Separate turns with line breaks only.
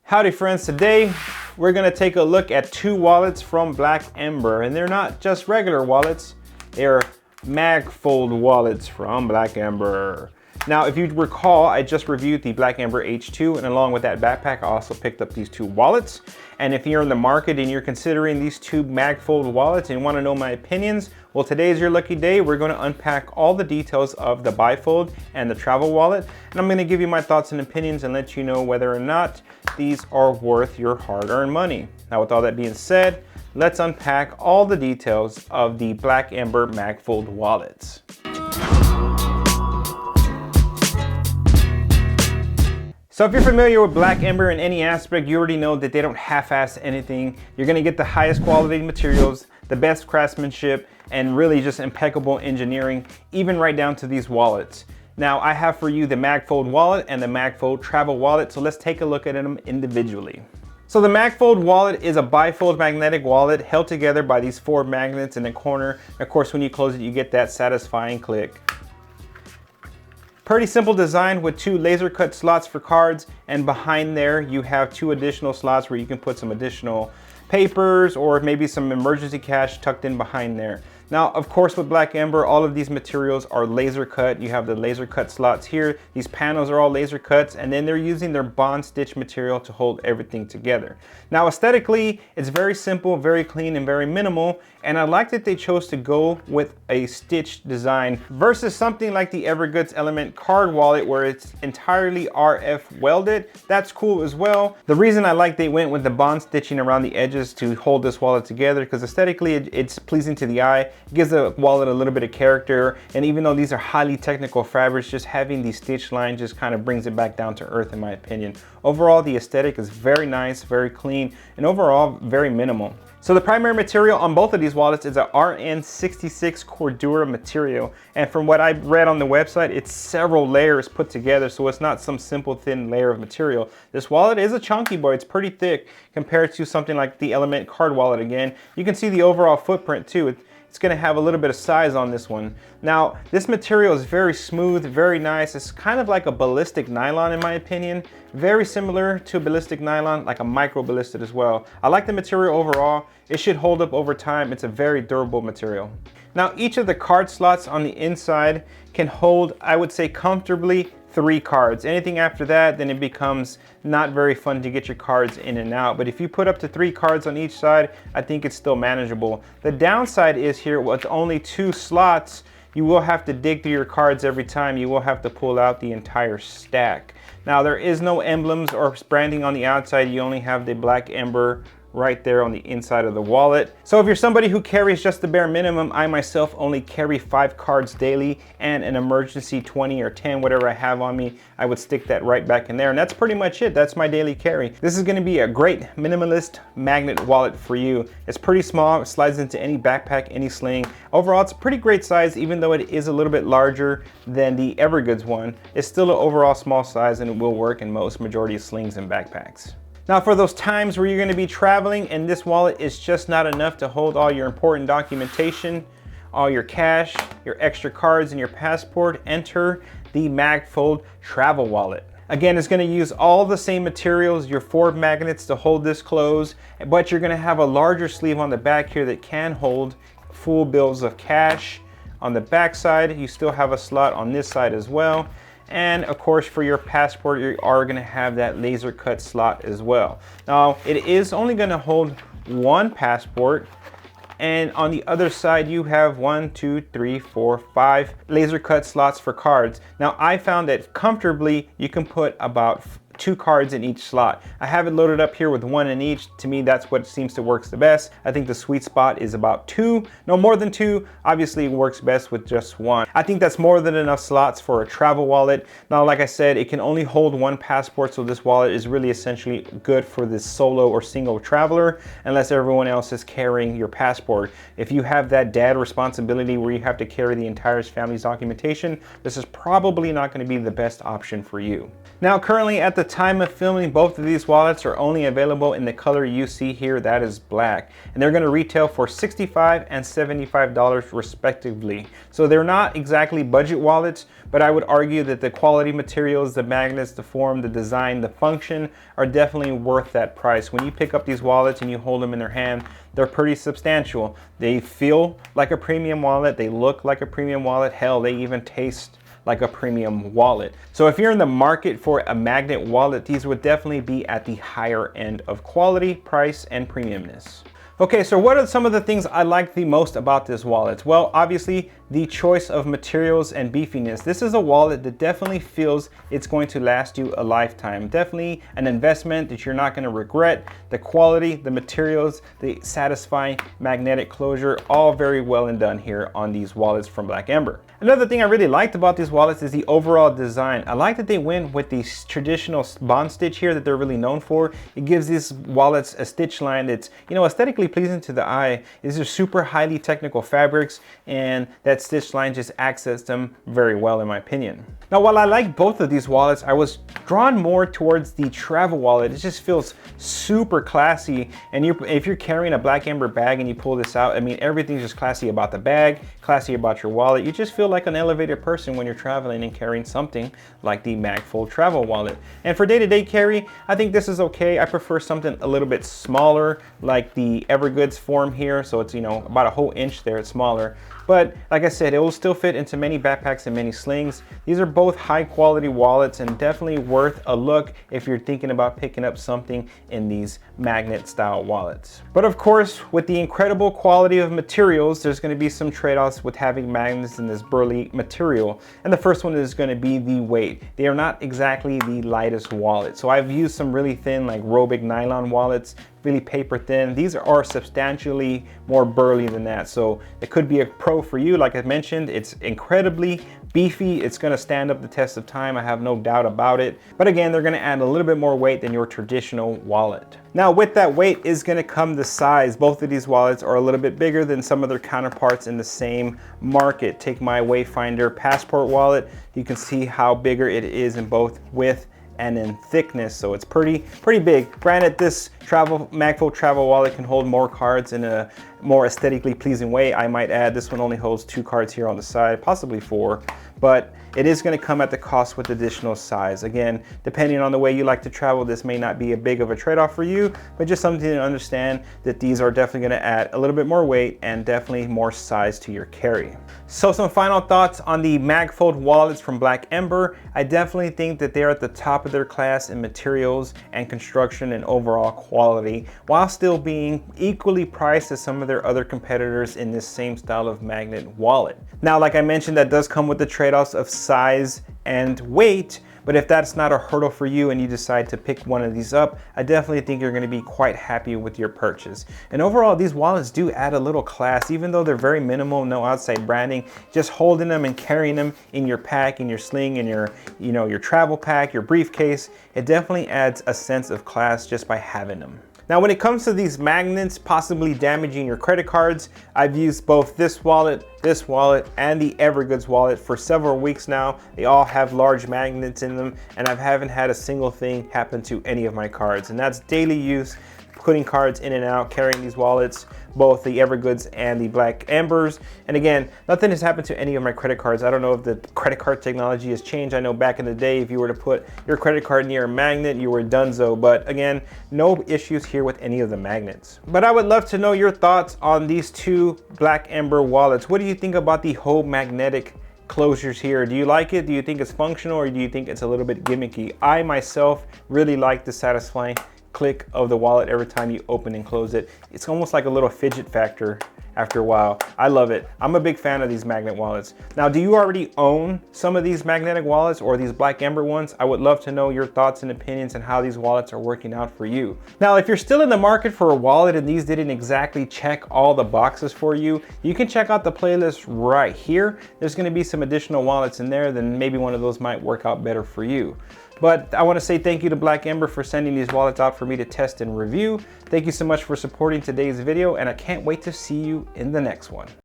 Howdy friends, today we're going to take a look at two wallets from Black Ember, and they're not just regular wallets, they're MagFold wallets from Black Ember. Now if you recall, I just reviewed the Black Ember H2, and along with that backpack I also picked up these two wallets. And if you're in the market and you're considering these two MagFold wallets and you want to know my opinions, well, today is your lucky day. We're going to unpack all the details of the bifold and the travel wallet, and I'm going to give you my thoughts and opinions and let you know whether or not these are worth your hard-earned money. Now with all that being said, let's unpack all the details of the Black Ember MagFold wallets. So if you're familiar with Black Ember in any aspect, you already know that they don't half-ass anything. You're gonna get the highest quality materials, the best craftsmanship, and really just impeccable engineering, even right down to these wallets. Now I have for you the MagFold wallet and the MagFold travel wallet, so let's take a look at them individually. So the MagFold wallet is a bifold magnetic wallet held together by these four magnets in the corner. Of course, when you close it, you get that satisfying click. Pretty simple design with two laser cut slots for cards, and behind there you have two additional slots where you can put some additional papers or maybe some emergency cash tucked in behind there. Now, of course, with Black Ember, all of these materials are laser cut. You have the laser cut slots here. These panels are all laser cuts, and then they're using their bond stitch material to hold everything together. Now, aesthetically, it's very simple, very clean, and very minimal. And I like that they chose to go with a stitched design versus something like the Evergood's Element card wallet where it's entirely RF welded. That's cool as well. The reason I like they went with the bond stitching around the edges to hold this wallet together, because aesthetically it's pleasing to the eye. It gives the wallet a little bit of character, and even though these are highly technical fabrics, just having the stitch line just kind of brings it back down to earth in my opinion. Overall, the aesthetic is very nice, very clean, and overall very minimal. So the primary material on both of these wallets is a RN66 Cordura material, and from what I read on the website, it's several layers put together, so it's not some simple thin layer of material. This wallet is a chunky boy, it's pretty thick compared to something like the Element card wallet. Again, you can see the overall footprint too. It's going to have a little bit of size on this one. Now, this material is very smooth, very nice. It's kind of like a ballistic nylon in my opinion. Very similar to ballistic nylon, like a micro ballistic as well. I like the material overall. It should hold up over time. It's a very durable material. Now, each of the card slots on the inside can hold, I would say comfortably, 3 cards. Anything after that, then it becomes not very fun to get your cards in and out. But if you put up to 3 cards on each side, I think it's still manageable. The downside is here with only 2 slots, you will have to dig through your cards every time. You will have to pull out the entire stack. Now there is no emblems or branding on the outside. You only have the Black Ember right there on the inside of the wallet. So if you're somebody who carries just the bare minimum, I myself only carry 5 cards daily and an emergency 20 or 10, whatever I have on me, I would stick that right back in there. And that's pretty much it. That's my daily carry. This is gonna be a great minimalist magnet wallet for you. It's pretty small, it slides into any backpack, any sling. Overall, it's a pretty great size, even though it is a little bit larger than the Evergood's one. It's still an overall small size, and it will work in most majority of slings and backpacks. Now for those times where you're going to be traveling and this wallet is just not enough to hold all your important documentation, all your cash, your extra cards, and your passport, enter the MagFold travel wallet. Again, it's going to use all the same materials, your 4 magnets to hold this closed, but you're going to have a larger sleeve on the back here that can hold full bills of cash. On the back side, you still have a slot on this side as well. And of course, for your passport, you are going to have that laser cut slot as well. Now, it is only going to hold 1 passport, and on the other side, you have 1, 2, 3, 4, 5 laser cut slots for cards. Now, I found that comfortably you can put about 2 cards in each slot. I have it loaded up here with 1 in each. To me, that's what seems to work the best. I think the sweet spot is about 2, no more than 2. Obviously, it works best with just 1. I think that's more than enough slots for a travel wallet. Now, like I said, it can only hold 1 passport, so this wallet is really essentially good for this solo or single traveler, unless everyone else is carrying your passport. If you have that dad responsibility where you have to carry the entire family's documentation, this is probably not going to be the best option for you. Now, currently at the time of filming, both of these wallets are only available in the color you see here, that is black. And they're gonna retail for $65 and $75 respectively. So they're not exactly budget wallets, but I would argue that the quality materials, the magnets, the form, the design, the function are definitely worth that price. When you pick up these wallets and you hold them in their hand, they're pretty substantial. They feel like a premium wallet, they look like a premium wallet, hell, they even taste like a premium wallet. So if you're in the market for a magnet wallet, these would definitely be at the higher end of quality, price, and premiumness. Okay, so what are some of the things I like the most about this wallet? Well, obviously the choice of materials and beefiness. This is a wallet that definitely feels it's going to last you a lifetime. Definitely an investment that you're not going to regret. The quality, the materials, the satisfying magnetic closure, all very well and done here on these wallets from Black Ember. Another thing I really liked about these wallets is the overall design. I like that they went with the traditional bond stitch here that they're really known for. It gives these wallets a stitch line that's, you know, aesthetically pleasing to the eye. These are super highly technical fabrics, and that stitch line just accents them very well in my opinion. Now, while I like both of these wallets, I was drawn more towards the travel wallet. It just feels super classy, and if you're carrying a Black Ember bag and you pull this out, I mean, everything's just classy about the bag, classy about your wallet. You just feel like an elevated person when you're traveling and carrying something like the MagFold travel wallet. And for day-to-day carry, I think this is okay. I prefer something a little bit smaller, like the Evergoods form here. So it's, you know, about a whole inch there, it's smaller. But like I said, it will still fit into many backpacks and many slings. These are both high quality wallets and definitely worth a look if you're thinking about picking up something in these magnet style wallets. But of course, with the incredible quality of materials, there's going to be some trade-offs with having magnets in this burly material. And the first one is going to be the weight. They are not exactly the lightest wallet. So I've used some really thin, like Robic nylon wallets, really paper thin. These are substantially more burly than that. So it could be a pro for you. Like I mentioned, it's incredibly beefy. It's gonna stand up the test of time. I have no doubt about it. But again, they're gonna add a little bit more weight than your traditional wallet. Now with that weight is gonna come the size. Both of these wallets are a little bit bigger than some of their counterparts in the same market. Take my Wayfinder Passport wallet. You can see how bigger it is in both width and in thickness, so it's pretty big. Granted, this MagFold travel wallet can hold more cards in a more aesthetically pleasing way. I might add, this one only holds 2 cards here on the side, possibly 4, but it is going to come at the cost with additional size. Again, depending on the way you like to travel, this may not be a big of a trade-off for you, but just something to understand that these are definitely going to add a little bit more weight and definitely more size to your carry. So some final thoughts on the MagFold wallets from Black Ember. I definitely think that they're at the top of their class in materials and construction and overall quality, while still being equally priced as some of their other competitors in this same style of magnet wallet. Now, like I mentioned, that does come with the trade-offs of size and weight, but if that's not a hurdle for you and you decide to pick one of these up, I definitely think you're going to be quite happy with your purchase. And overall, these wallets do add a little class, even though they're very minimal, no outside branding. Just holding them and carrying them in your pack, in your sling, in your, you know, your travel pack, your briefcase, it definitely adds a sense of class just by having them. Now, when it comes to these magnets possibly damaging your credit cards, I've used both this wallet, and the Evergoods wallet for several weeks now. They all have large magnets in them, and I haven't had a single thing happen to any of my cards. And that's daily use, putting cards in and out, carrying these wallets, both the Evergoods and the Black Embers. And again, nothing has happened to any of my credit cards. I don't know if the credit card technology has changed. I know back in the day, if you were to put your credit card near a magnet, you were donezo. But again, no issues here with any of the magnets. But I would love to know your thoughts on these two Black Ember wallets. What do you think about the whole magnetic closures here? Do you like it? Do you think it's functional, or do you think it's a little bit gimmicky? I myself really like the satisfying click of the wallet every time you open and close it. It's almost like a little fidget factor after a while. I love it. I'm a big fan of these magnet wallets. Now, do you already own some of these magnetic wallets or these Black Ember ones? I would love to know your thoughts and opinions on how these wallets are working out for you. Now, if you're still in the market for a wallet and these didn't exactly check all the boxes for you, you can check out the playlist right here. There's going to be some additional wallets in there, then maybe one of those might work out better for you. But I want to say thank you to Black Ember for sending these wallets out for me to test and review. Thank you so much for supporting today's video, and I can't wait to see you in the next one.